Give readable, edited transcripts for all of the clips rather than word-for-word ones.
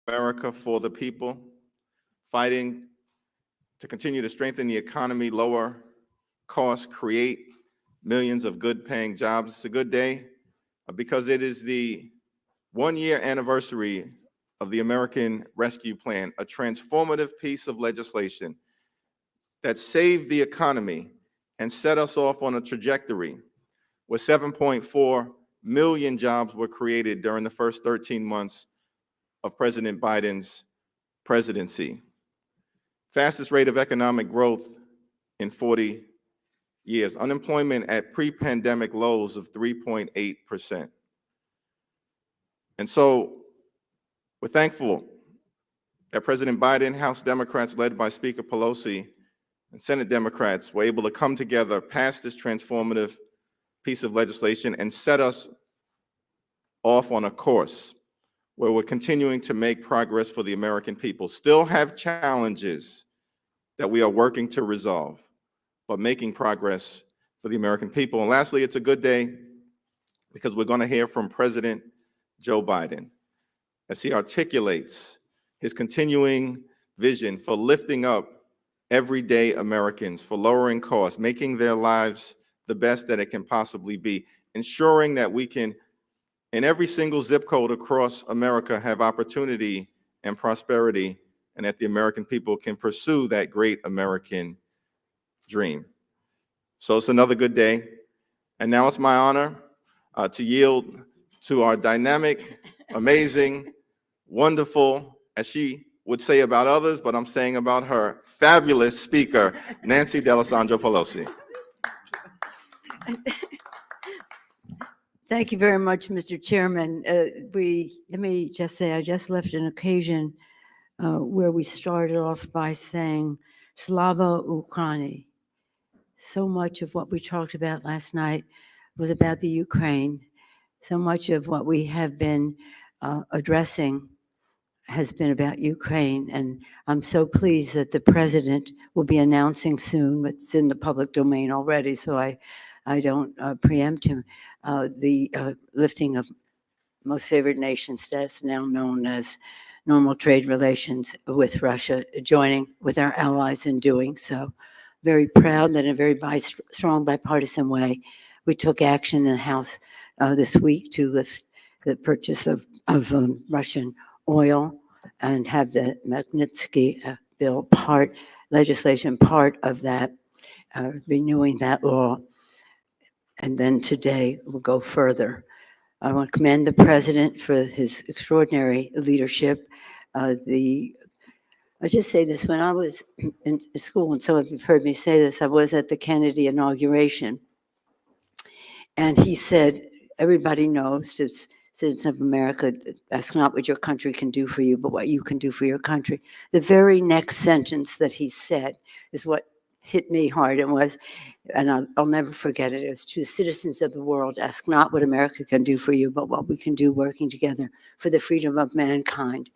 America for the people, fighting to continue to strengthen the economy, lower costs, create millions of good-paying jobs. It's a good day because it is the one-year anniversary of the American Rescue Plan, a transformative piece of legislation that saved the economy and set us off on a trajectory where 7.4 million jobs were created during the first 13 months of President Biden's presidency. Fastest rate of economic growth in 40 years. Unemployment at pre-pandemic lows of 3.8%. And so we're thankful that President Biden, House Democrats led by Speaker Pelosi, and Senate Democrats were able to come together, pass this transformative piece of legislation, and set us off on a course where we're continuing to make progress for the American people. Still have challenges that we are working to resolve, but making progress for the American people. And lastly, it's a good day because we're going to hear from President Joe Biden as he articulates his continuing vision for lifting up everyday Americans, for lowering costs, making their lives the best that it can possibly be, ensuring that we can, in every single zip code across America, have opportunity and prosperity, and that the American people can pursue that great American dream. So it's another good day. And now it's my honor to yield to our dynamic, amazing, wonderful, as she would say about others, but I'm saying about her, fabulous speaker, Nancy D'Alessandro Pelosi. Thank you very much, Mr. Chairman. Let me just say, I just left an occasion where we started off by saying, Slava Ukraini. So much of what we talked about last night was about the Ukraine. So much of what we have been addressing has been about Ukraine. And I'm so pleased that the president will be announcing soon, it's in the public domain already, so I don't preempt him, the lifting of most favored nation status, now known as normal trade relations with Russia, joining with our allies in doing so. Very proud that in a very strong bipartisan way, we took action in the House this week to lift the purchase of Russian oil and have the Magnitsky bill legislation part of that, renewing that law. And then today we'll go further. I want to commend the president for his extraordinary leadership. I just say this, when I was in school, and some of you have heard me say this, I was at the Kennedy inauguration. And he said, everybody knows, it's citizens of America, ask not what your country can do for you, but what you can do for your country. The very next sentence that he said is what hit me hard and was, and I'll never forget it. It was, to the citizens of the world, ask not what America can do for you, but what we can do working together for the freedom of mankind.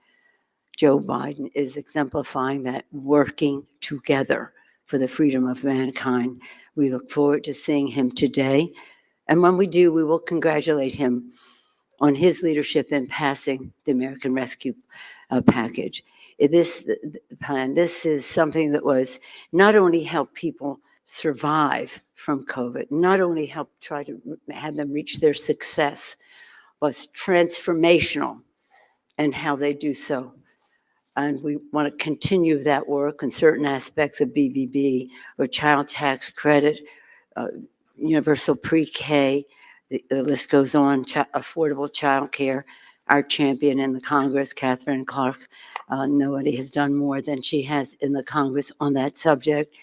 Joe Biden is exemplifying that, working together for the freedom of mankind. We look forward to seeing him today. And when we do, we will congratulate him on his leadership in passing the American Rescue Package. This is something that was not only help people survive from COVID, not only help try to have them reach their success, was transformational in how they do so. And we want to continue that work in certain aspects of BBB, or child tax credit, universal pre-K, the list goes on, affordable child care. Our champion in the Congress, Catherine Clark, nobody has done more than she has in the Congress on that subject.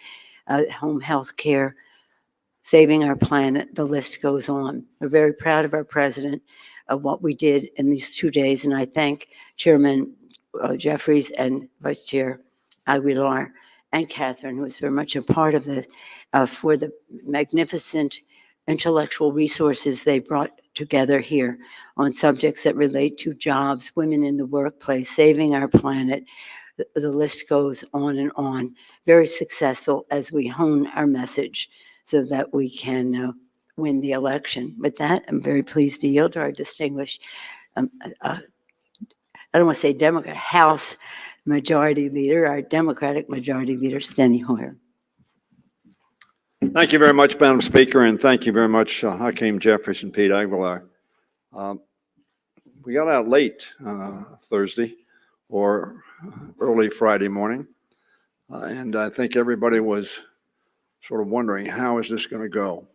Home health care, saving our planet, the list goes on. We're very proud of our president, of what we did in these 2 days, and I thank Chairman Jeffries and Vice Chair Aguilar and Catherine, who was very much a part of this, for the magnificent intellectual resources they brought together here on subjects that relate to jobs, women in the workplace, saving our planet. The list goes on and on. Very successful as we hone our message so that we can win the election. With that, I'm very pleased to yield to our distinguished I don't want to say Democrat, House Majority Leader, our Democratic Majority Leader, Steny Hoyer. Thank you very much, Madam Speaker, and thank you very much, Hakeem Jeffries and Pete Aguilar. We got out late Thursday or early Friday morning, and I think everybody was sort of wondering, how is this going to go?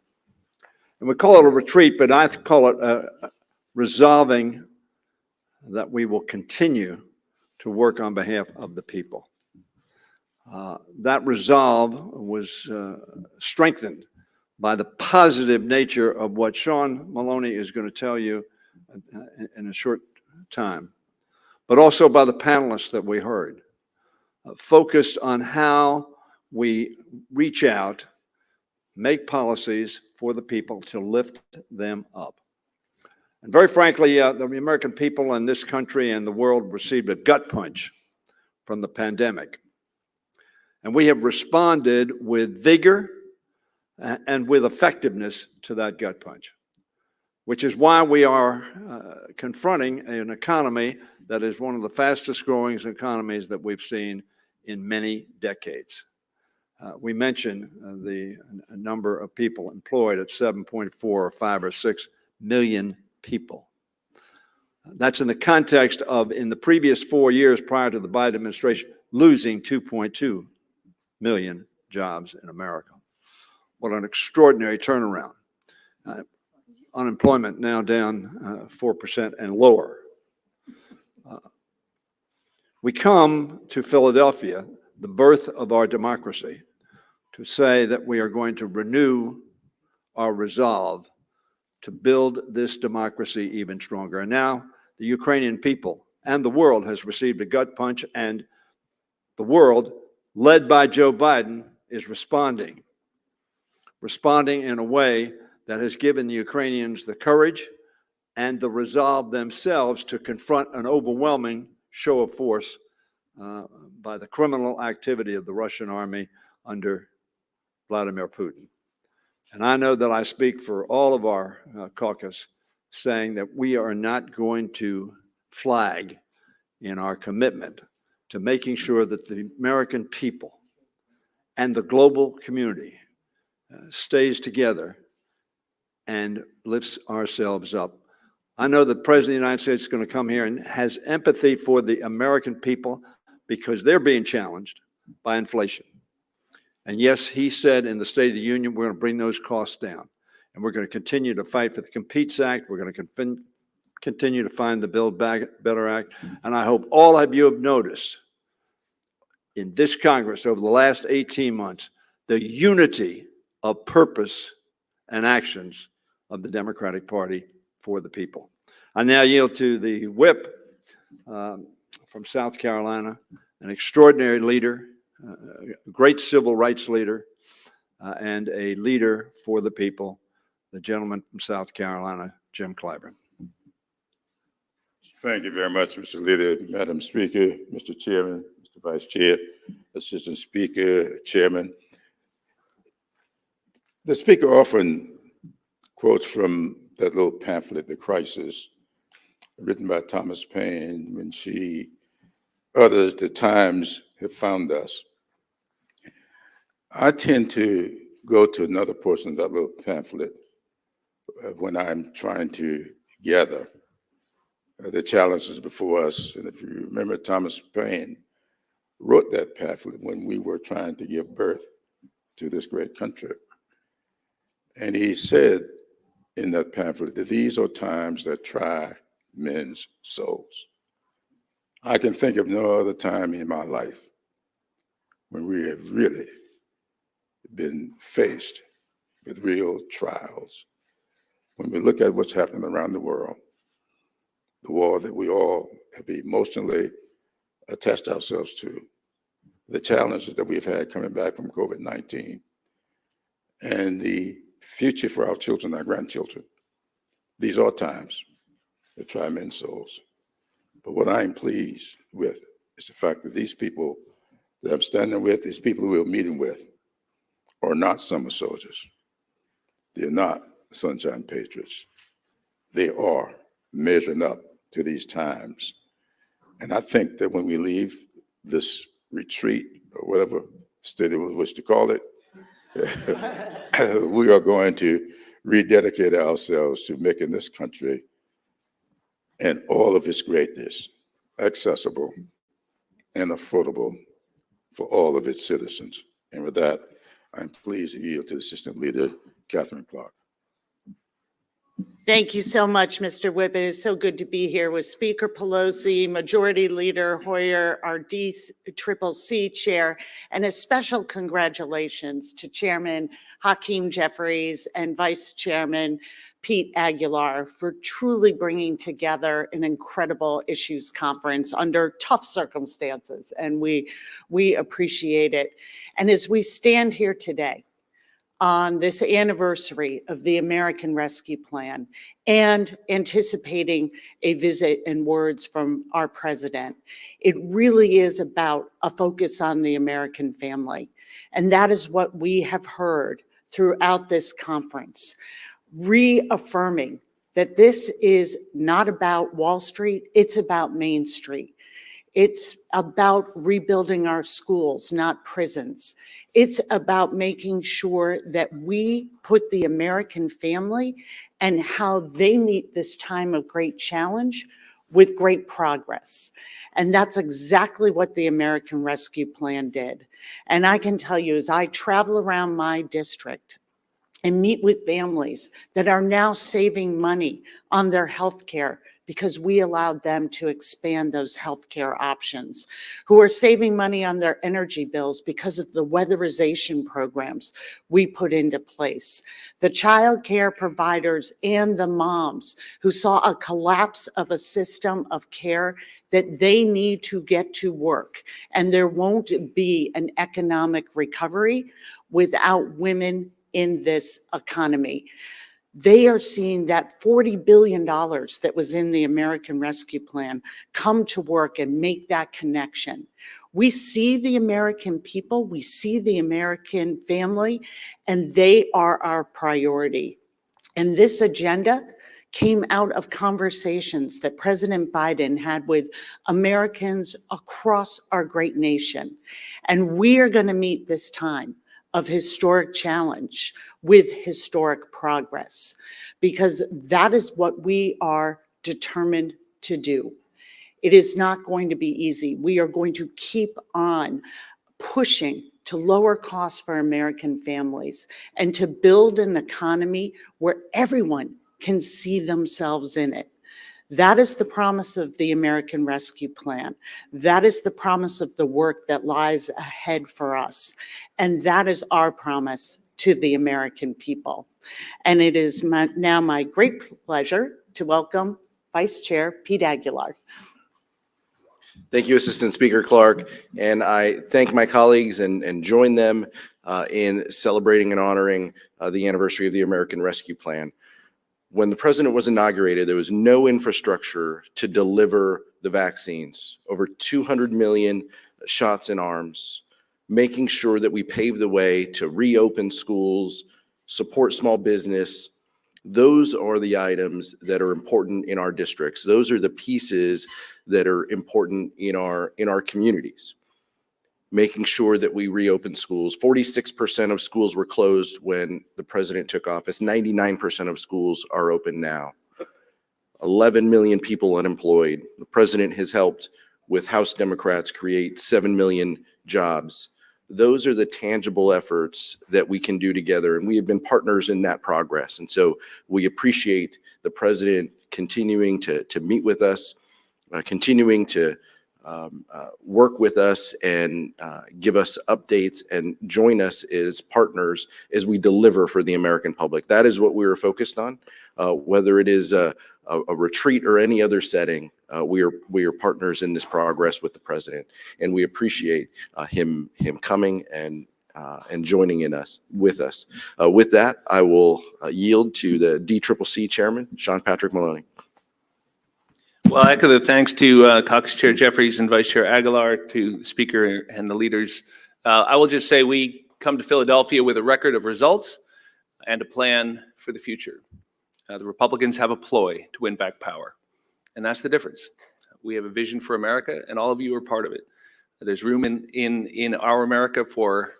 And we call it a retreat, but I call it resolving that we will continue to work on behalf of the people. That resolve was strengthened by the positive nature of what Sean Maloney is going to tell you in a short time, but also by the panelists that we heard, focused on how we reach out, make policies for the people to lift them up. And very frankly, the American people in this country and the world received a gut punch from the pandemic. And we have responded with vigor and with effectiveness to that gut punch, which is why we are confronting an economy that is one of the fastest growing economies that we've seen in many decades. We mentioned the number of people employed at 7.4 or 5 or 6 million people. That's in the context of, in the previous 4 years prior to the Biden administration, losing 2.2 million jobs in America. What an extraordinary turnaround. Unemployment now down 4% and lower. We come to Philadelphia, the birth of our democracy, to say that we are going to renew our resolve to build this democracy even stronger. And now the Ukrainian people and the world has received a gut punch, and the world, led by Joe Biden, is responding in a way that has given the Ukrainians the courage and the resolve themselves to confront an overwhelming show of force by the criminal activity of the Russian army under Vladimir Putin. And I know that I speak for all of our caucus, saying that we are not going to flag in our commitment to making sure that the American people and the global community stays together and lifts ourselves up. I know that the President of the United States is going to come here and has empathy for the American people because they're being challenged by inflation. And yes, he said in the State of the Union, we're going to bring those costs down. And we're going to continue to fight for the Competes Act. We're going to continue to find the Build Back Better Act. And I hope all of you have noticed in this Congress over the last 18 months, the unity of purpose and actions of the Democratic Party for the people. I now yield to the whip from South Carolina, an extraordinary leader, a great civil rights leader, and a leader for the people, the gentleman from South Carolina, Jim Clyburn. Thank you very much, Mr. Leader, Madam Speaker, Mr. Chairman, Mr. Vice Chair, Assistant Speaker, Chairman. The Speaker often quotes from that little pamphlet, The Crisis, written by Thomas Paine, when she utters, "The times have found us." I tend to go to another portion of that little pamphlet when I'm trying to gather the challenges before us. And if you remember, Thomas Paine wrote that pamphlet when we were trying to give birth to this great country. And he said in that pamphlet that these are times that try men's souls. I can think of no other time in my life when we have really been faced with real trials. When we look at what's happening around the world, the war that we all have emotionally attached ourselves to, the challenges that we've had coming back from COVID-19, and the future for our children, our grandchildren. These are times that try men's souls. But what I am pleased with is the fact that these people that I'm standing with, these people who we're meeting with, are not summer soldiers. They're not sunshine patriots. They are measuring up to these times And I think that when we leave this retreat, or whatever state it was wish to call it, we are going to rededicate ourselves to making this country and all of its greatness accessible and affordable for all of its citizens. And with that, I'm pleased to yield to Assistant Leader Catherine Clark. Thank you so much, Mr. Whip. It is so good to be here with Speaker Pelosi, Majority Leader Hoyer, our DCCC Chair, and a special congratulations to Chairman Hakeem Jeffries and Vice Chairman Pete Aguilar for truly bringing together an incredible issues conference under tough circumstances, and we appreciate it. And as we stand here today, on this anniversary of the American Rescue Plan and anticipating a visit and words from our president, it really is about a focus on the American family. And that is what we have heard throughout this conference, reaffirming that this is not about Wall Street, it's about Main Street. It's about rebuilding our schools, not prisons. It's about making sure that we put the American family and how they meet this time of great challenge with great progress. And that's exactly what the American Rescue Plan did. And I can tell you, as I travel around my district and meet with families that are now saving money on their health care because we allowed them to expand those healthcare options, who are saving money on their energy bills because of the weatherization programs we put into place. The child care providers and the moms who saw a collapse of a system of care that they need to get to work. And there won't be an economic recovery without women in this economy. They are seeing that $40 billion that was in the American Rescue Plan come to work and make that connection. We see the American people, we see the American family, and they are our priority. And this agenda came out of conversations that President Biden had with Americans across our great nation. And we are going to meet this time of historic challenge with historic progress, because that is what we are determined to do. It is not going to be easy. We are going to keep on pushing to lower costs for American families and to build an economy where everyone can see themselves in it. That is the promise of the American Rescue Plan. That is the promise of the work that lies ahead for us. And that is our promise to the American people. And it is now my great pleasure to welcome Vice Chair Pete Aguilar. Thank you, Assistant Speaker Clark. And I thank my colleagues and join them in celebrating and honoring the anniversary of the American Rescue Plan. When the president was inaugurated, there was no infrastructure to deliver the vaccines, over 200 million shots in arms, making sure that we pave the way to reopen schools, support small business. Those are the items that are important in our districts. Those are the pieces that are important in our communities. Making sure that we reopen schools. 46% of schools were closed when the president took office. 99% of schools are open now. 11 million people unemployed. The president has helped with House Democrats create 7 million jobs. Those are the tangible efforts that we can do together, and we have been partners in that progress. And so we appreciate the president continuing to meet with us, continuing to work with us and give us updates and join us as partners as we deliver for the American public. That is what we are focused on, whether it is a retreat or any other setting. We are partners in this progress with the president, and we appreciate him coming and joining with us. With that, I will yield to the DCCC Chairman, Sean Patrick Maloney. Well, I echo the thanks to Caucus Chair Jeffries and Vice Chair Aguilar, to the Speaker and the leaders. I will just say we come to Philadelphia with a record of results and a plan for the future. The Republicans have a ploy to win back power, and that's the difference. We have a vision for America, and all of you are part of it. There's room in our America for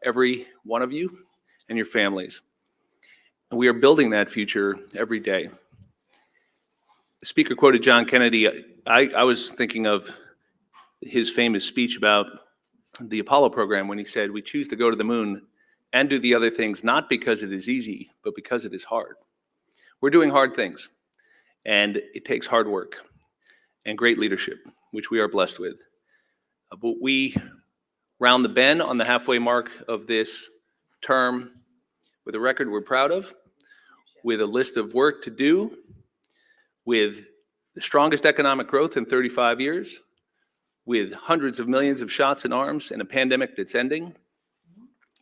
every one of you and your families. And we are building that future every day. The speaker quoted John Kennedy. I was thinking of his famous speech about the Apollo program when he said, "We choose to go to the moon and do the other things, not because it is easy, but because it is hard." We're doing hard things, and it takes hard work and great leadership, which we are blessed with. But we round the bend on the halfway mark of this term with a record we're proud of, with a list of work to do, with the strongest economic growth in 35 years, with hundreds of millions of shots in arms and a pandemic that's ending,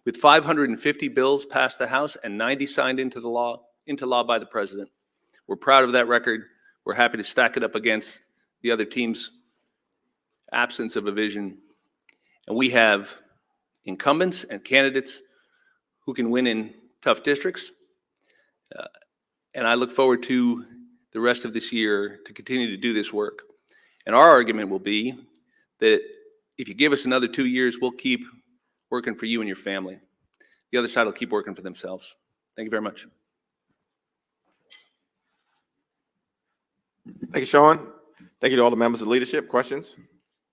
with 550 bills passed the House and 90 signed into law by the president. We're proud of that record. We're happy to stack it up against the other team's absence of a vision. And we have incumbents and candidates who can win in tough districts. And I look forward to the rest of this year to continue to do this work. And our argument will be that if you give us another 2 years, we'll keep working for you and your family. The other side will keep working for themselves. Thank you very much. Thank you, Sean. Thank you to all the members of leadership. Questions?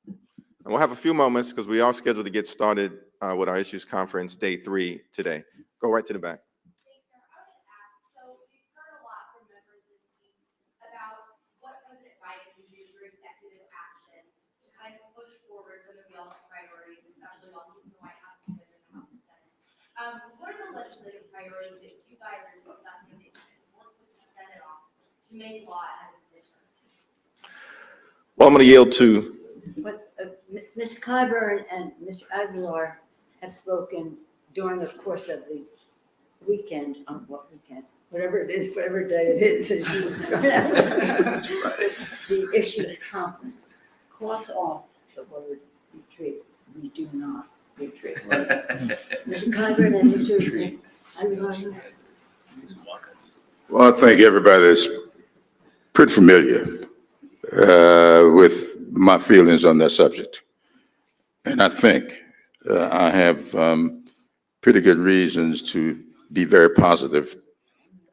And we'll have a few moments because we are scheduled to get started with our issues conference day 3 today. Go right to the back. Thanks, sir. I wanted to ask, so we've heard a lot from members this week about what President Biden can do through executive action to kind of push forward some of y'all's priorities, especially while he's in the White House because of the House and Senate. What are the legislative priorities that you guys are discussing that you can work with the Senate on to make law as of midterms? Well, I'm going to yield to But Mr. Clyburn and Mr. Aguilar have spoken during the course of the weekend, on what weekend, whatever it is, whatever day it is, as you would start out. The issues conference. Cross off the word retreat. We do not retreat. Mr. Clyburn and Mr. Aguilar. Well, I think everybody is pretty familiar with my feelings on that subject. And I think I have pretty good reasons to be very positive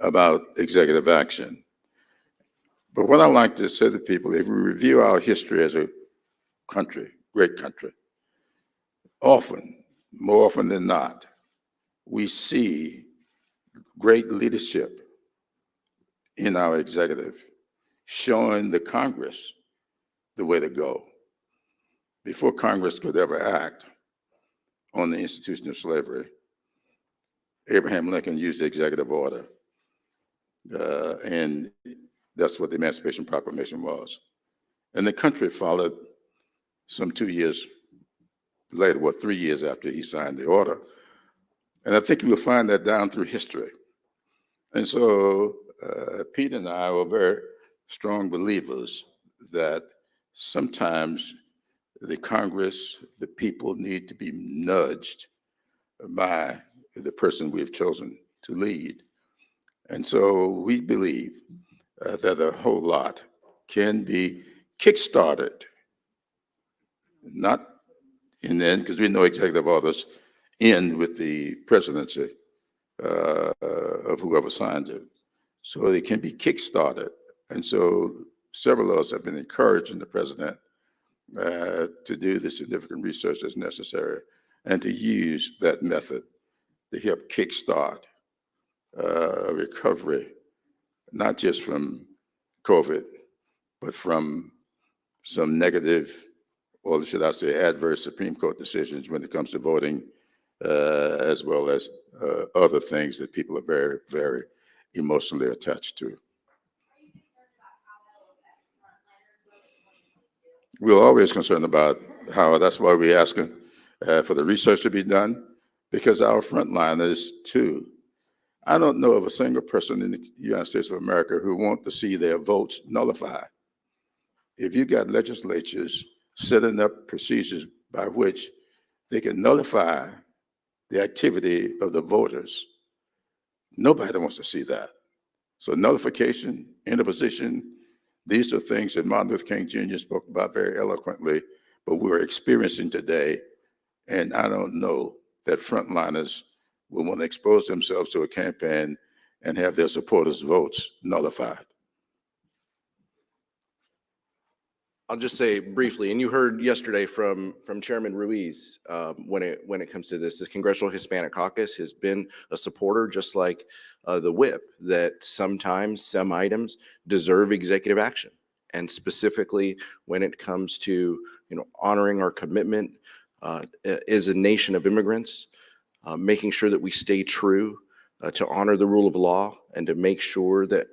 about executive action. But what I like to say to people, if we review our history as a country, great country, often, more often than not, we see great leadership in our executive, showing the Congress the way to go. Before Congress could ever act on the institution of slavery, Abraham Lincoln used the executive order, and that's what the Emancipation Proclamation was. And the country followed some 2 years later, 3 years after he signed the order. And I think you will find that down through history. And so Pete and I were very strong believers that sometimes the Congress, the people need to be nudged by the person we've chosen to lead. And so we believe that a whole lot can be kickstarted, not in the end, because we know executive orders end with the presidency of whoever signs it. So it can be kickstarted. And so several of us have been encouraging the president to do the significant research that's necessary and to use that method to help kickstart a recovery, not just from COVID, but from some negative, or should I say adverse Supreme Court decisions when it comes to voting, as well as other things that people are very, very emotionally attached to. Are you concerned about how that will affect frontliners in 2022? We're always concerned about how, that's why we're asking for the research to be done, because our frontliners too. I don't know of a single person in the United States of America who want to see their votes nullified. If you got legislatures setting up procedures by which they can nullify the activity of the voters, nobody wants to see that. So nullification, interposition, These are things that Martin Luther King Jr. spoke about very eloquently, but we're experiencing today. And I don't know that frontliners will want to expose themselves to a campaign and have their supporters' votes nullified. I'll just say briefly, and you heard yesterday from Chairman Ruiz, when it comes to this Congressional Hispanic Caucus has been a supporter, just like the whip, that sometimes some items deserve executive action, and specifically when it comes to honoring our commitment as a nation of immigrants, making sure that we stay true to honor the rule of law and to make sure that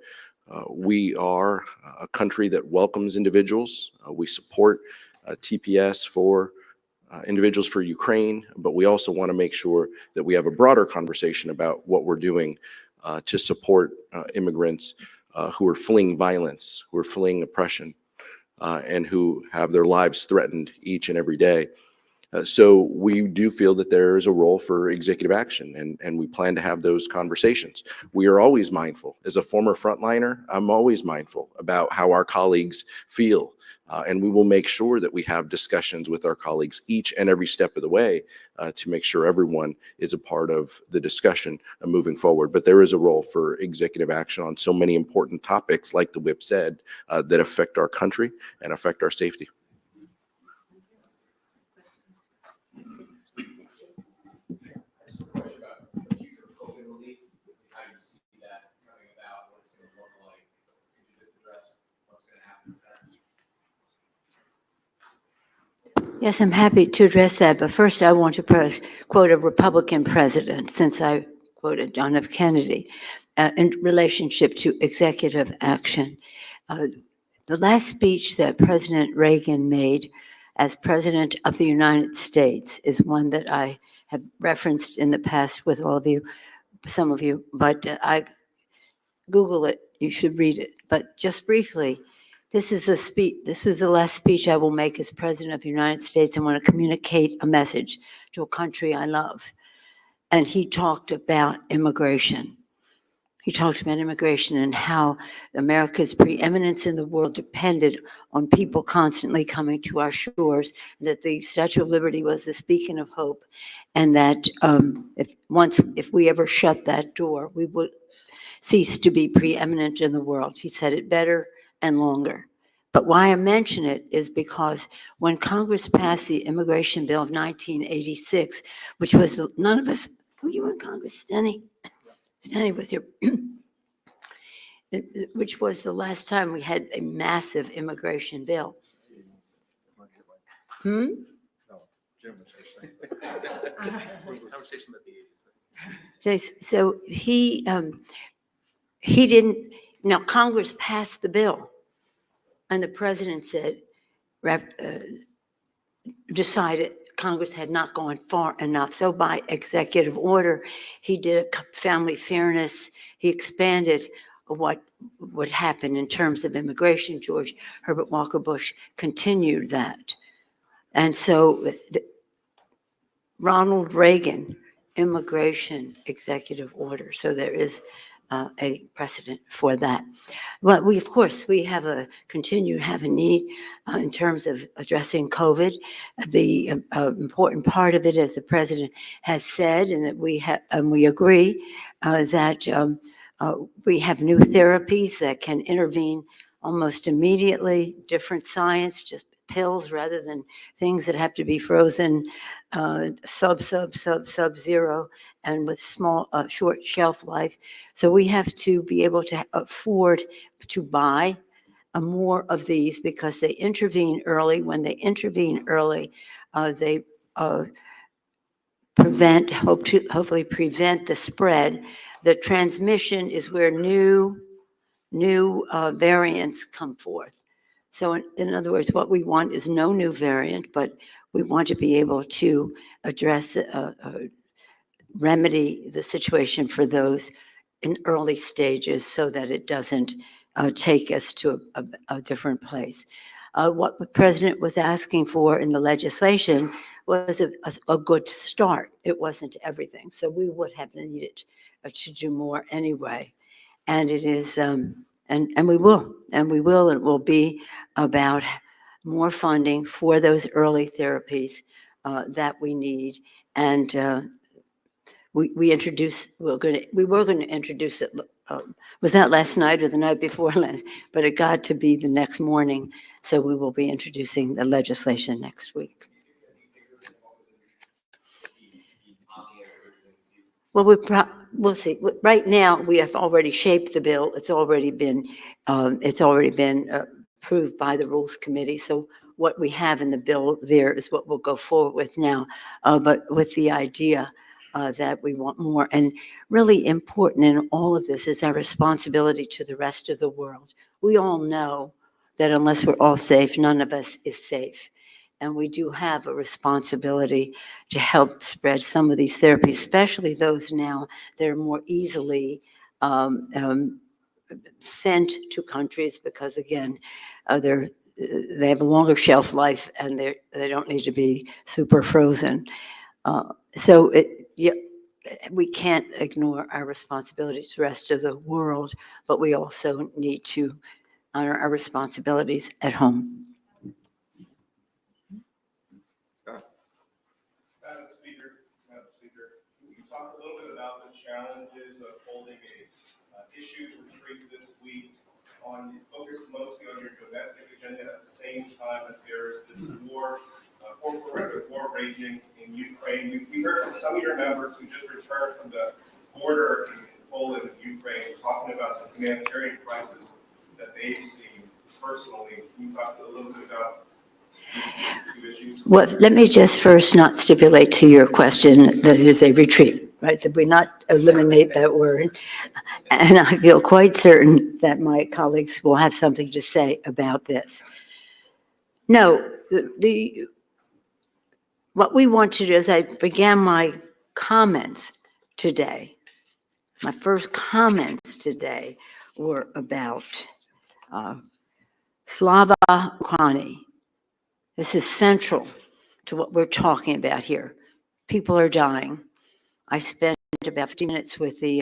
we are a country that welcomes individuals. We support TPS for individuals for Ukraine, but we also want to make sure that we have a broader conversation about what we're doing to support immigrants who are fleeing violence, who are fleeing oppression, and who have their lives threatened each and every day. So we do feel that there is a role for executive action, and we plan to have those conversations. We are always mindful. As a former frontliner, I'm always mindful about how our colleagues feel, and we will make sure that we have discussions with our colleagues each and every step of the way to make sure everyone is a part of the discussion moving forward. But there is a role for executive action on so many important topics, like the whip said, that affect our country and affect our safety. Yes, I'm happy to address that, but first I want to quote a Republican president, since I quoted John F. Kennedy, in relationship to executive action. The last speech that President Reagan made as President of the United States is one that I have referenced in the past with all of you, some of you, but I Google it, you should read it. But just briefly, this is the speech. This was the last speech I will make as President of the United States. I want to communicate a message to a country I love. And he talked about immigration. He talked about immigration and how America's preeminence in the world depended on people constantly coming to our shores, that the Statue of Liberty was the beacon of hope, and that if we ever shut that door, we would cease to be preeminent in the world. He said it better and longer. But why I mention it is because when Congress passed the Immigration Bill of 1986, which was none of us, were you in Congress, Stenny? Stenny was here. Which was the last time we had a massive immigration bill. Conversation about the 80s. So he didn't, now Congress passed the bill and the president said, decided Congress had not gone far enough. So by executive order, he did family fairness. He expanded what would happen in terms of immigration. George Herbert Walker Bush continued that. And so Ronald Reagan, immigration executive order. So there is a precedent for that. Well, we have a need in terms of addressing COVID. The important part of it, as the president has said, and that we agree, that we have new therapies that can intervene almost immediately, different science, just pills rather than things that have to be frozen sub-zero and with small, short shelf life. So we have to be able to afford to buy more of these because they intervene early. When they intervene early, they hopefully prevent the spread. The transmission is where new variants come forth. So in other words, what we want is no new variant, but we want to be able to address, remedy the situation for those in early stages so that it doesn't take us to a different place. What the president was asking for in the legislation was a good start. It wasn't everything. So we would have needed to do more anyway. And it is And we will, and it will be about more funding for those early therapies that we need. And we were going to introduce it, was that last night or the night before last? But it got to be the next morning, so we will be introducing the legislation next week. Well, we'll see. Right now, we have already shaped the bill. It's already been approved by the Rules Committee. So what we have in the bill there is what we'll go forward with now, but with the idea that we want more. And really important in all of this is our responsibility to the rest of the world. We all know that unless we're all safe, none of us is safe. And we do have a responsibility to help spread some of these therapies, especially those now that are more easily sent to countries because, again, they have a longer shelf life and they don't need to be super frozen. We can't ignore our responsibilities to the rest of the world, but we also need to honor our responsibilities at home. Madam Speaker, can you talk a little bit about the challenges of holding a issues retreat this week focused mostly on your domestic agenda at the same time that there's this war, horrific war raging in Ukraine? We heard from some of your members who just returned from the border in Poland and Ukraine talking about the humanitarian crisis that they've seen personally. Can you talk a little bit about these two issues? Well, let me just first not stipulate to your question that it is a retreat, right? That we not eliminate that word. And I feel quite certain that my colleagues will have something to say about this. No, what we want to do is I began my comments today. My first comments today were about Slava Ukraini. This is central to what we're talking about here. People are dying. I spent about 50 minutes with they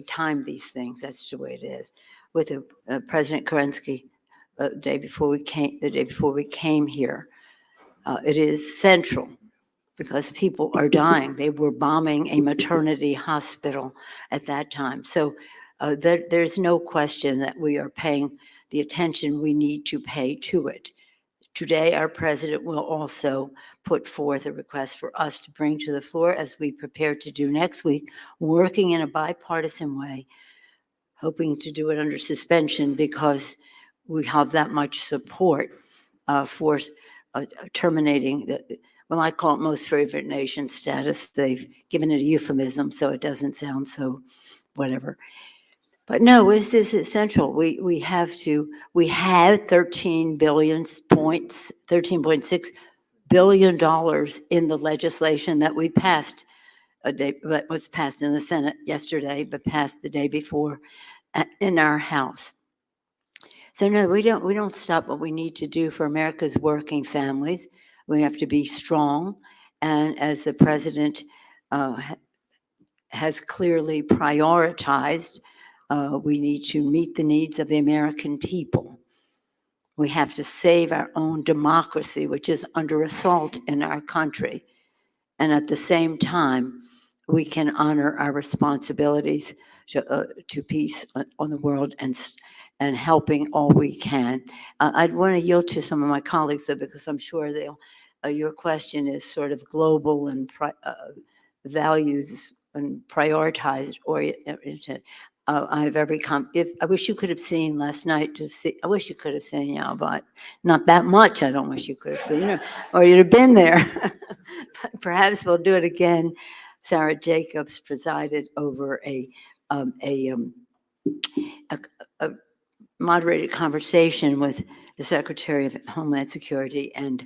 time these things, that's the way it is, with President Kerensky the day before we came here. It is central because people are dying. They were bombing a maternity hospital at that time. So there's no question that we are paying the attention we need to pay to it. Today, our president will also put forth a request for us to bring to the floor, as we prepare to do next week, working in a bipartisan way, hoping to do it under suspension because we have that much support for terminating well, I call it most favored nation status. They've given it a euphemism, so it doesn't sound so whatever. But no, this is essential. We had $13.6 billion in the legislation that we passed that was passed in the Senate yesterday, but passed the day before in our House. So no, we don't stop what we need to do for America's working families. We have to be strong, and as the president has clearly prioritized, we need to meet the needs of the American people. We have to save our own democracy, which is under assault in our country. And at the same time, we can honor our responsibilities to peace on the world and helping all we can. I'd want to yield to some of my colleagues, though, because I'm sure your question is sort of global and values and prioritized oriented. I have I wish you could have seen last night I wish you could have seen, but not that much. I don't wish you could have seen, or you'd have been there. But perhaps we'll do it again. Sarah Jacobs presided over a moderated conversation with the Secretary of Homeland Security and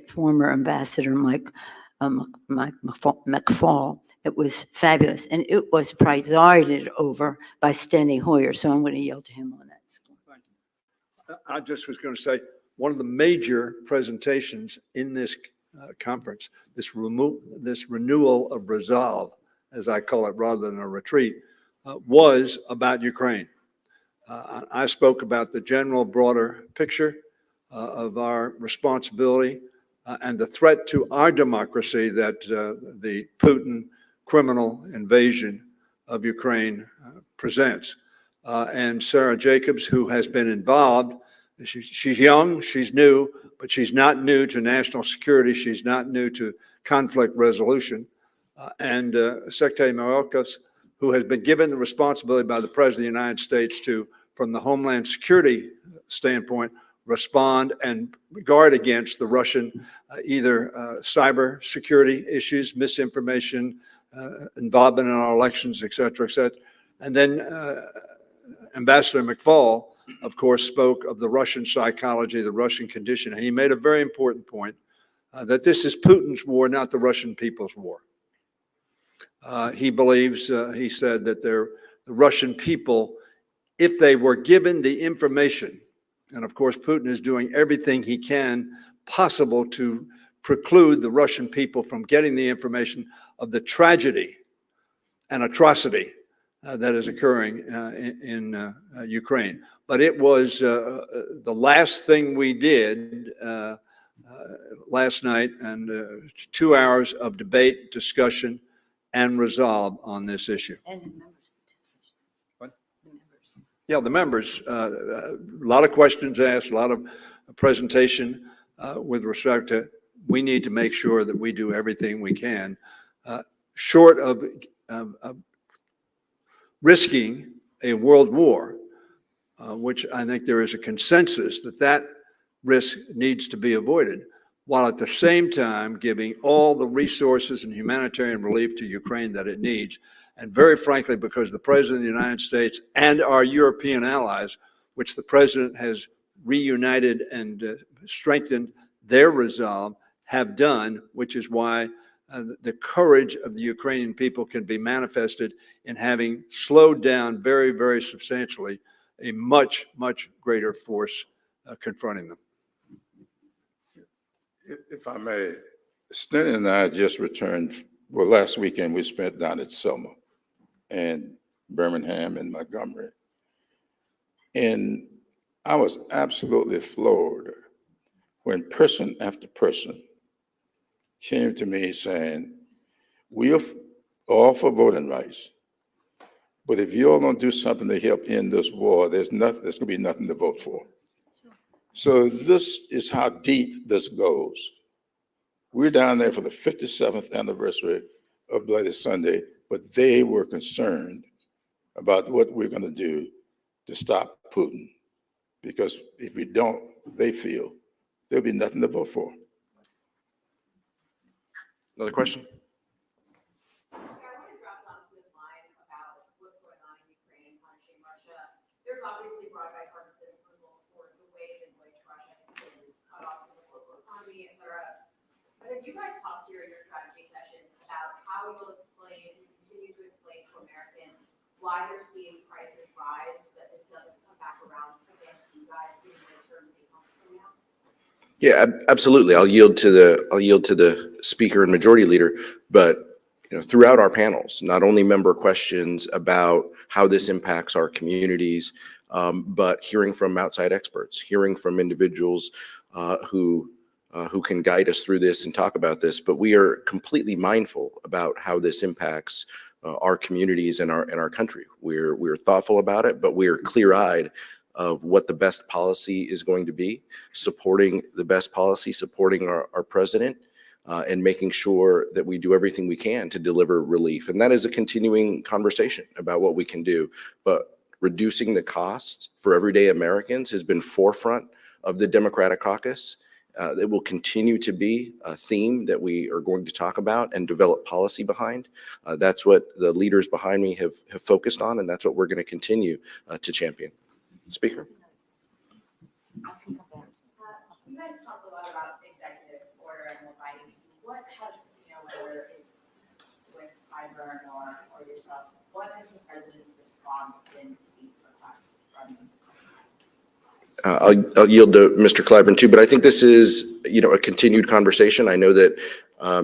former Ambassador Mike McFaul. It was fabulous, and it was presided over by Steny Hoyer, so I'm going to yield to him on that. Thank you. I just was going to say, one of the major presentations in this conference, this renewal of resolve, as I call it, rather than a retreat, was about Ukraine. I spoke about the general broader picture of our responsibility and the threat to our democracy that the Putin criminal invasion of Ukraine presents. And Sarah Jacobs, who has been involved, she's young, she's new, but she's not new to national security. She's not new to conflict resolution. And Secretary Mayorkas, who has been given the responsibility by the President of the United States to, from the Homeland Security standpoint, respond and guard against the Russian either cyber security issues, misinformation, involvement in our elections, et cetera, et cetera. And then Ambassador McFaul, of course, spoke of the Russian psychology, the Russian condition. And he made a very important point that this is Putin's war, not the Russian people's war. He believes, he said, that the Russian people, if they were given the information, and of course Putin is doing everything he can possible to preclude the Russian people from getting the information of the tragedy and atrocity that is occurring in Ukraine. But it was the last thing we did last night, and 2 hours of debate, discussion, and resolve on this issue. And the members' participation. What? The members. Yeah, the members, a lot of questions asked, a lot of presentation with respect to, we need to make sure that we do everything we can, short of risking a world war, which I think there is a consensus that that risk needs to be avoided, while at the same time giving all the resources and humanitarian relief to Ukraine that it needs. And very frankly, because the President of the United States and our European allies, which the President has reunited and strengthened their resolve, have done, which is why the courage of the Ukrainian people can be manifested in having slowed down very, very substantially a much, much greater force confronting them. If I may, Sten and I just returned, well, last weekend we spent down at Selma and Birmingham and Montgomery. And I was absolutely floored when person after person came to me saying, we are all for voting rights, but if you all don't do something to help end this war, there's going to be nothing to vote for. So this is how deep this goes. We're down there for the 57th anniversary of Bloody Sunday, but they were concerned about what we're going to do to stop Putin. Because if we don't, they feel there'll be nothing to vote for. Another question? I want to drop down to this line about what's going on in Ukraine and punishing Russia. There's obviously broad bipartisan approval for the ways in which Russia has been cut off from the global economy, et cetera. But have you guys talked here in your strategy sessions about how you'll explain and continue to explain to Americans why they're seeing prices rise so that this doesn't come back around against you guys in the terms of the economy now? Yeah, absolutely. I'll yield to the speaker and majority leader, but throughout our panels, not only member questions about how this impacts our communities, but hearing from outside experts, hearing from individuals who can guide us through this and talk about this. But we are completely mindful about how this impacts our communities and our country. We're thoughtful about it, but we're clear-eyed of what the best policy is going to be, supporting the best policy, supporting our president, and making sure that we do everything we can to deliver relief. And that is a continuing conversation about what we can do. But reducing the costs for everyday Americans has been forefront of the Democratic Caucus. It will continue to be a theme that we are going to talk about and develop policy behind. That's what the leaders behind me have focused on, and that's what we're going to continue to champion. Speaker. You guys talked a lot about executive order and the Biden. What has, whether it's with Iburn or yourself, what has the president's response been to these requests from you? I'll yield to Mr. Clyburn too, but I think this is, a continued conversation. I know that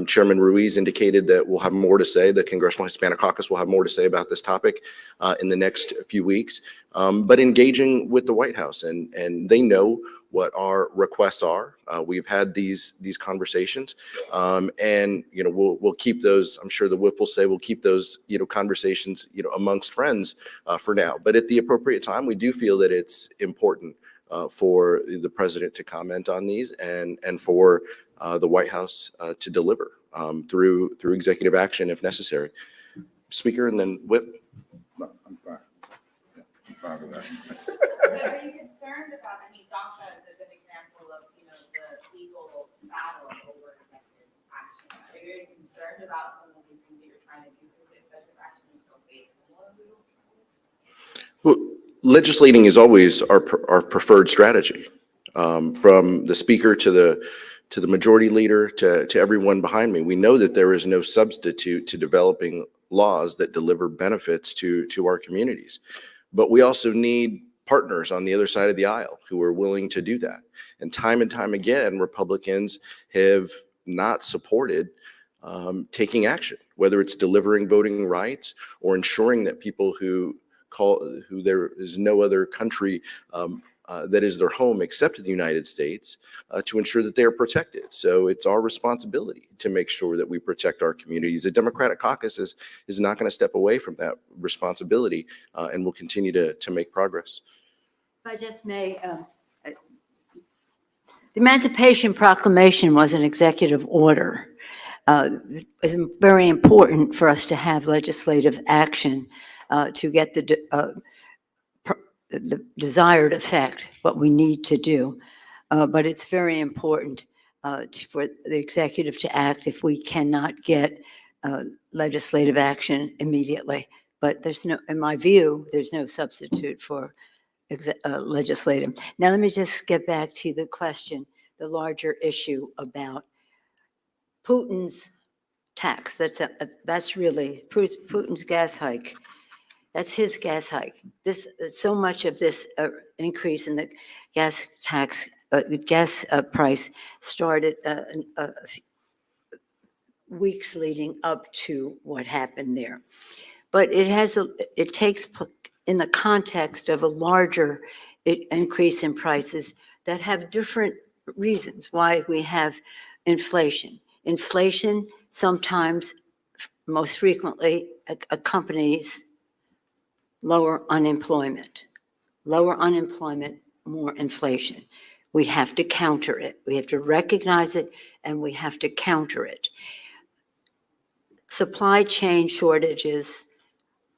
Chairman Ruiz indicated that we'll have more to say. The Congressional Hispanic Caucus will have more to say about this topic in the next few weeks. But engaging with the White House, and they know what our requests are. We've had these conversations, and we'll keep those. I'm sure the whip will say we'll keep those conversations amongst friends for now. But at the appropriate time, we do feel that it's important for the president to comment on these and for the White House to deliver through executive action if necessary. Speaker, and then whip. No, I'm fine. Yeah, I'm fine with that. But are you concerned about, DACA is a good example of, the legal battle over executive action. Are you guys concerned about some of these things that you're trying to do with executive action until face similar legal struggles? Well, legislating is always our preferred strategy, from the speaker to the majority leader to everyone behind me. We know that there is no substitute to developing laws that deliver benefits to our communities. But we also need partners on the other side of the aisle who are willing to do that. And time again, Republicans have not supported taking action, whether it's delivering voting rights or ensuring that people who there is no other country that is their home except the United States, to ensure that they are protected. So it's our responsibility to make sure that we protect our communities. The Democratic Caucus is not going to step away from that responsibility, and will continue to make progress. If I just may, the Emancipation Proclamation was an executive order. It's very important for us to have legislative action to get the desired effect, what we need to do. But it's very important for the executive to act if we cannot get legislative action immediately. But in my view, there's no substitute for legislative. Now, let me just get back to the question, the larger issue about Putin's tax. That's really Putin's gas hike. That's his gas hike. So much of this increase in the gas tax, gas price started weeks leading up to what happened there. But it takes in the context of a larger increase in prices that have different reasons why we have inflation. Inflation sometimes, most frequently, accompanies lower unemployment. Lower unemployment, more inflation. We have to counter it. We have to recognize it, and we have to counter it. Supply chain shortages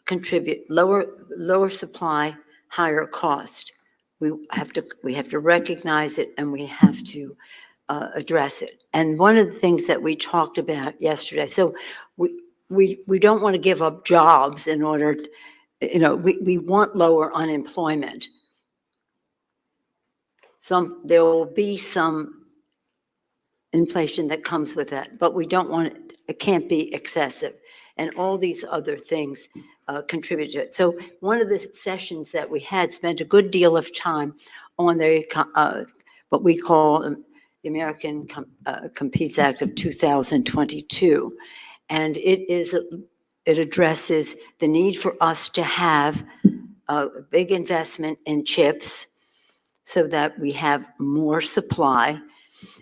contribute lower supply, higher cost. We have to recognize it, and we have to address it. And one of the things that we talked about yesterday, so we don't want to give up jobs in order to, we want lower unemployment. There will be some inflation that comes with that, but we don't want it can't be excessive. And all these other things contribute to it. So one of the sessions that we had spent a good deal of time on what we call the American Competes Act of 2022. And it addresses the need for us to have a big investment in chips so that we have more supply.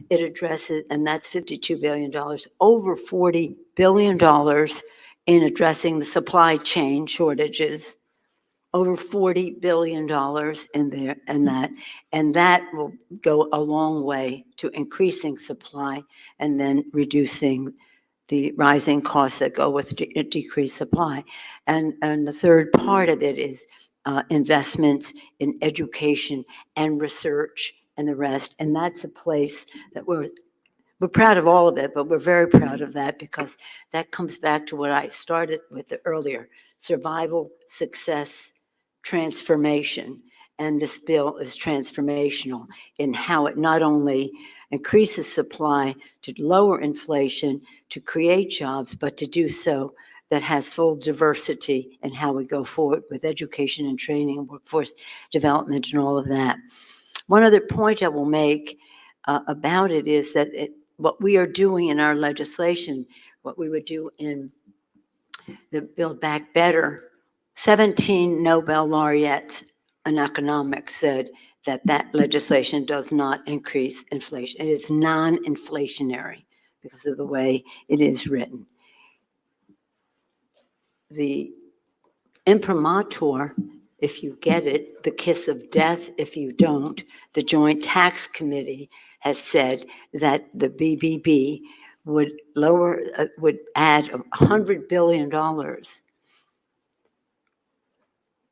It addresses, and that's $52 billion, over $40 billion in addressing the supply chain shortages, over $40 billion in there and that will go a long way to increasing supply and then reducing the rising costs that go with decreased supply. And the third part of it is investments in education and research and the rest. And that's a place that we're proud of all of it, but we're very proud of that because that comes back to what I started with earlier, survival, success, transformation. And this bill is transformational in how it not only increases supply to lower inflation, to create jobs, but to do so that has full diversity in how we go forward with education and training, workforce development, and all of that. One other point I will make about it is that what we are doing in our legislation, what we would do in the Build Back Better, 17 Nobel laureates in economics said that that legislation does not increase inflation. It is non-inflationary because of the way it is written. The imprimatur, if you get it, the kiss of death if you don't, the Joint Tax Committee has said that the BBB would would add $100 billion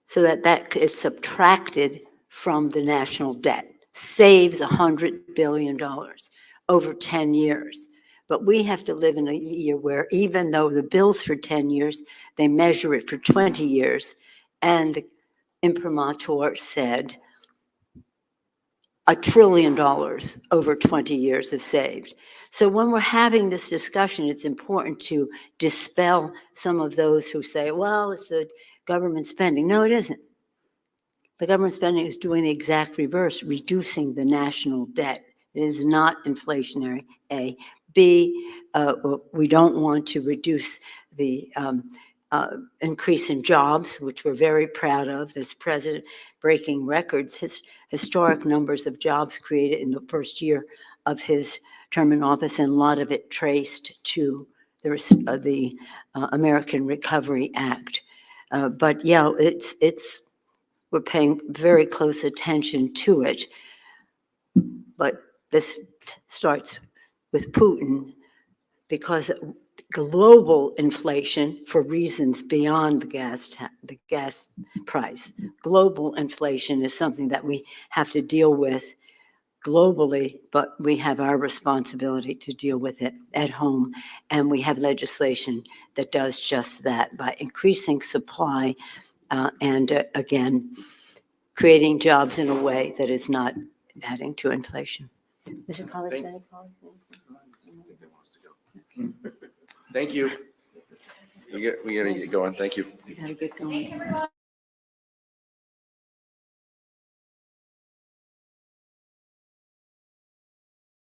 so that is subtracted from the national debt, saves $100 billion over 10 years. But we have to live in a year where even though the bill's for 10 years, they measure it for 20 years. And the imprimatur said $1 trillion over 20 years is saved. So when we're having this discussion, it's important to dispel some of those who say, well, it's the government spending. No, it isn't. The government spending is doing the exact reverse, reducing the national debt. It is not inflationary, A. B, we don't want to reduce the increase in jobs, which we're very proud of. This president breaking records, historic numbers of jobs created in the first year of his term in office, and a lot of it traced to the American Recovery Act. But yeah, we're paying very close attention to it. But this starts with Putin, because global inflation, for reasons beyond the gas price, global inflation is something that we have to deal with globally, but we have our responsibility to deal with it at home. And we have legislation that does just that by increasing supply and again, creating jobs in a way that is not adding to inflation. Mr. Collins, Thank- any comments? I think they want us to go. Thank you. We gotta get going. Thank you. We gotta get going.